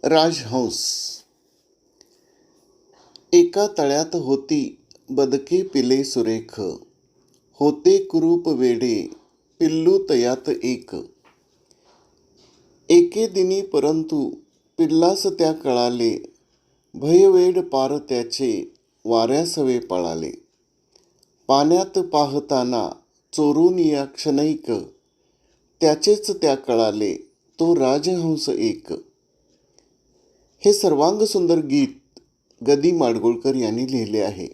राजहंस. एका तळ्यात होती बदके पिले सुरेख, होते कुरूप वेडे पिल्लू तयात एक. एके दिनी परंतु पिल्लास त्या कळाले, भयवेड पार त्याचे वाऱ्यासवे पळाले. पाण्यात पाहताना चोरून या क्षणैक, त्याचेच त्या कळाले तो राजहंस एक. हे सर्वांग सुंदर गीत ग. दी. माडगूळकर यांनी लिहिले आहे.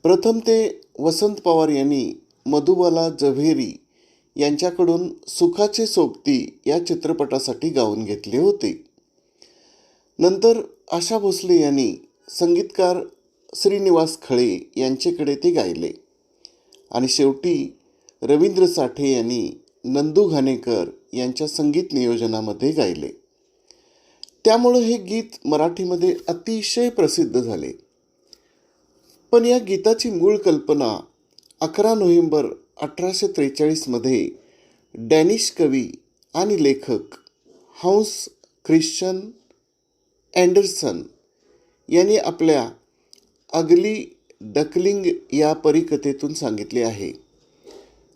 प्रथम ते वसंत पवार यांनी मधुबाला जव्हेरी यांच्याकडून सुखाचे सोबती या चित्रपटासाठी गाऊन घेतले होते. नंतर आशा भोसले यांनी संगीतकार श्रीनिवास खळे यांच्याकडे ते गायले आणि शेवटी रवींद्र साठे यांनी नंदू घाणेकर यांच्या संगीत नियोजनामध्ये गायले. त्यामुळे हे गीत मराठीमध्ये अतिशय प्रसिद्ध झाले. पण या गीताची मूळ कल्पना 11 नोव्हेंबर 1843 डॅनिश कवी आणि लेखक हंस ख्रिश्चन अँडरसन यांनी आपल्या अगली डकलिंग या परिकथेतून सांगितले आहे.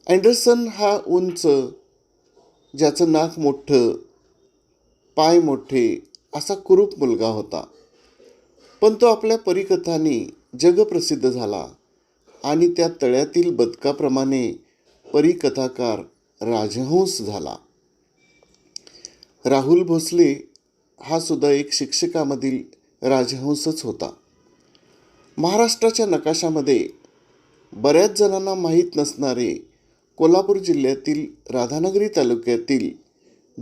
अँडरसन हा उंच, ज्याचं नाक मोठं, पाय मोठे असा कुरूप मुलगा होता. पण तो आपल्या परिकथांनी जगप्रसिद्ध झाला आणि त्या तळ्यातील बदकाप्रमाणे परिकथाकार राजहंस झाला. राहुल भोसले हा सुद्धा एक शिक्षकामधील राजहंसच होता. महाराष्ट्राच्या नकाशामध्ये बऱ्याच जणांना माहीत नसणारे कोल्हापूर जिल्ह्यातील राधानगरी तालुक्यातील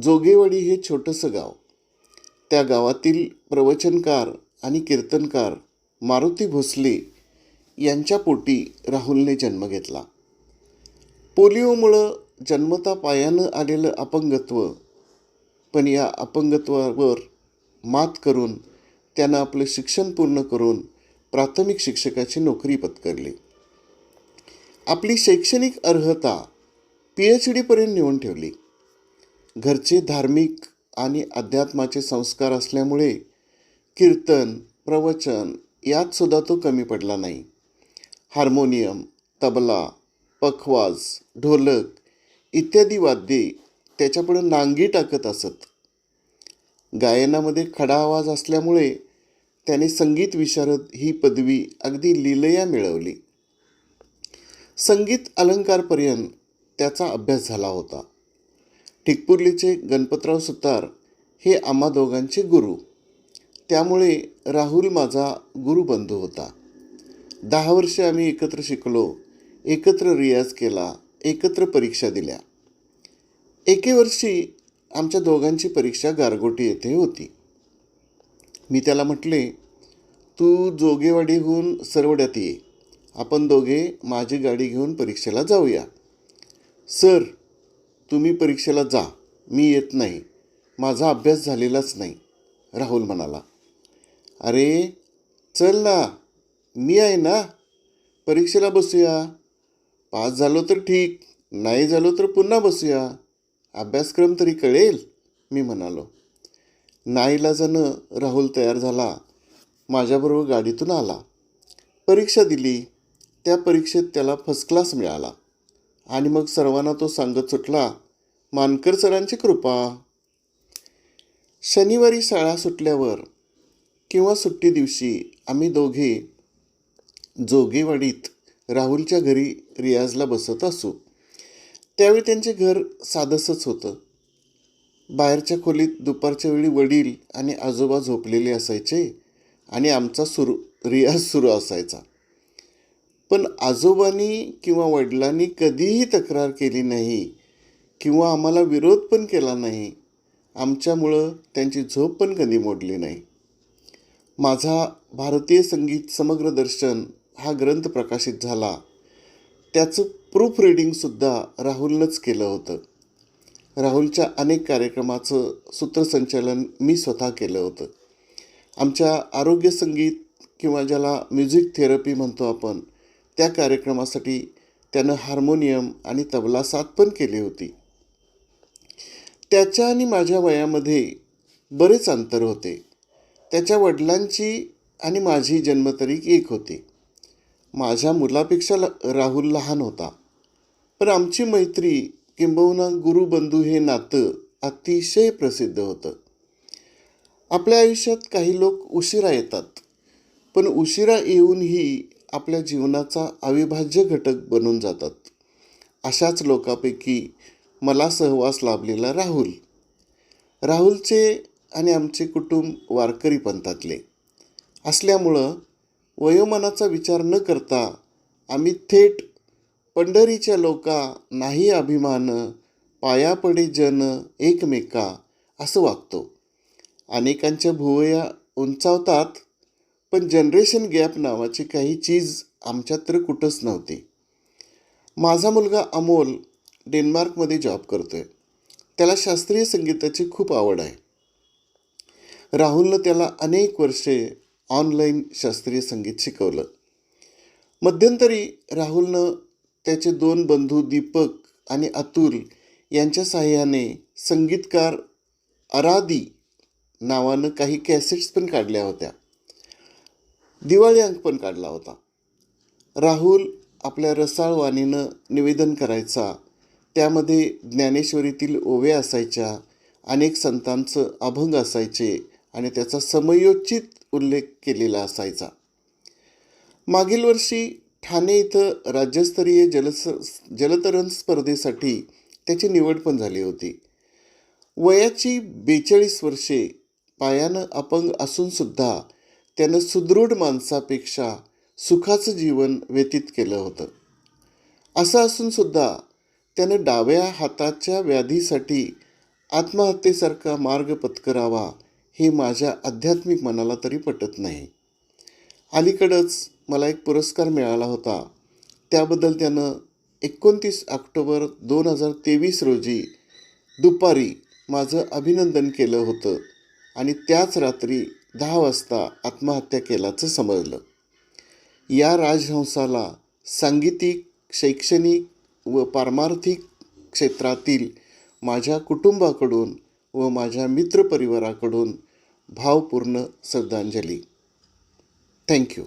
जोगेवाडी हे छोटंसं गाव. त्या गावातील प्रवचनकार आणि कीर्तनकार मारुती भोसले यांच्या पोटी राहुलने जन्म घेतला. पोलिओमुळं जन्मता पायानं आलेलं अपंगत्व, पण या अपंगत्वावर मात करून त्यानं आपलं शिक्षण पूर्ण करून प्राथमिक शिक्षकाची नोकरी पत्करली. आपली शैक्षणिक अर्हता PhD पर्यंत नेऊन ठेवली. घरचे धार्मिक आणि अध्यात्माचे संस्कार असल्यामुळे कीर्तन, प्रवचन यात सुद्धा तो कमी पडला नाही. हार्मोनियम, तबला, पखवाज, ढोलक इत्यादी वाद्ये त्याच्यापुढे नांगी टाकत असत. गायनामध्ये खडा आवाज असल्यामुळे त्याने संगीत विशारद ही पदवी अगदी लीलया मिळवली. संगीत अलंकारपर्यंत त्याचा अभ्यास झाला होता. ठिकपुर्लीचे गणपतराव सुतार हे आम्हा दोघांचे गुरु. त्यामुळे राहुल माझा गुरुबंधू होता. 10 वर्षे आम्ही एकत्र शिकलो, एकत्र रियाज केला, एकत्र परीक्षा दिल्या. एके वर्षी आमच्या दोघांची परीक्षा गारगोटी येथे होती. मी त्याला म्हटले, तू जोगेवाडीहून सरवड्यात ये, आपण दोघे माझी गाडी घेऊन परीक्षेला जाऊया. सर, तुम्ही परीक्षेला जा, मी येत नाही, माझा अभ्यास झालेलाच नाही, राहुल म्हणाला. अरे चल ना, मी आहे ना, परीक्षेला बसूया. पास झालो तर ठीक, नाही झालो तर पुन्हा बसूया, अभ्यासक्रम तरी कळेल, मी म्हणालो. नाईलाजानं राहुल तयार झाला, माझ्याबरोबर गाडीतून आला. परीक्षा दिली. त्या परीक्षेत त्याला फर्स्ट क्लास मिळाला आणि मग सर्वांना तो सांगत सुटला, मानकर सरांची कृपा. शनिवारी शाळा सुटल्यावर किंवा सुट्टी दिवशी आम्ही दोघे जोगेवाडीत राहुलच्या घरी रियाजला बसत असू. त्यावेळी त्यांचे घर साधंसंच होतं. बाहेरच्या खोलीत दुपारच्या वेळी वडील आणि आजोबा झोपलेले असायचे आणि आमचा रियाज सुरू असायचा. पण आजोबांनी किंवा वडिलांनी कधीही तक्रार केली नाही किंवा आम्हाला विरोध पण केला नाही. आमच्यामुळं त्यांची झोप पण कधी मोडली नाही. माझा भारतीय संगीत समग्र दर्शन हा ग्रंथ प्रकाशित झाला. त्याचं प्रूफ रिडिंगसुद्धा राहुलनंच केलं होतं. राहुलच्या अनेक कार्यक्रमाचं सूत्रसंचालन मी स्वतः केलं होतं. आमच्या आरोग्य संगीत किंवा ज्याला म्युझिक थेरपी म्हणतो आपण, त्या कार्यक्रमासाठी त्यानं हार्मोनियम आणि तबला साथ पण केली होती. त्याच्या आणि माझ्या वयामध्ये बरेच अंतर होते. त्याच्या वडिलांची आणि माझी जन्मतारीख एक होती. माझ्या मुलापेक्षा राहुल लहान होता. पण आमची मैत्री किंबहुना गुरुबंधू हे नातं अतिशय प्रसिद्ध होतं. आपल्या आयुष्यात काही लोक उशिरा येतात, पण उशिरा येऊनही आपल्या जीवनाचा अविभाज्य घटक बनून जातात. अशाच लोकांपैकी मला सहवास लाभलेला राहुलचे आणि आमचे कुटुंब वारकरी पंथातले असल्यामुळं वयोमानाचा विचार न करता आम्ही थेट पंढरीच्या लोका नाही अभिमान, पाया पडे जन एकमेका असं वागतो. अनेकांच्या भुवया उंचावतात, पण जनरेशन गॅप नावाची काही चीज आमच्यात तर कुठंच नव्हती. माझा मुलगा अमोल डेन्मार्कमध्ये जॉब करतोय. त्याला शास्त्रीय संगीताची खूप आवड आहे. राहुलनं त्याला अनेक वर्षे ऑनलाईन शास्त्रीय संगीत शिकवलं. मध्यंतरी राहुलनं त्याचे 2 बंधू दीपक आणि अतुल यांच्या साहाय्याने संगीतकार आराधी नावानं काही कॅसेट्स पण काढल्या होत्या. दिवाळी अंक पण काढला होता. राहुल आपल्या रसाळ वाणीनं निवेदन करायचा. त्यामध्ये ज्ञानेश्वरीतील ओव्या असायच्या, अनेक संतांचं अभंग असायचे आणि त्याचा समयोचित उल्लेख केलेला असायचा. मागील वर्षी ठाणे इथं राज्यस्तरीय जलतरण स्पर्धेसाठी त्याची निवड पण झाली होती. वयाची 42 वर्षे, पायानं अपंग असूनसुद्धा त्यानं सुदृढ माणसापेक्षा सुखाचं जीवन व्यतीत केलं होतं. असं असूनसुद्धा त्यानं डाव्या हाताच्या व्याधीसाठी आत्महत्येसारखा मार्ग पत्करावा हे माझ्या आध्यात्मिक मनाला तरी पटत नाही. अलीकडंच मला एक पुरस्कार मिळाला होता. त्याबद्दल त्यानं 29 ऑक्टोबर 2023 रोजी दुपारी माझं अभिनंदन केलं होतं आणि त्याच रात्री 10 वाजता आत्महत्या केल्याचं समजलं. या राजहंसाला सांगीतिक, शैक्षणिक व पारमार्थिक क्षेत्रातील माझ्या कुटुंबाकडून व माझ्या मित्रपरिवाराकडून भावपूर्ण श्रद्धांजली. थँक्यू.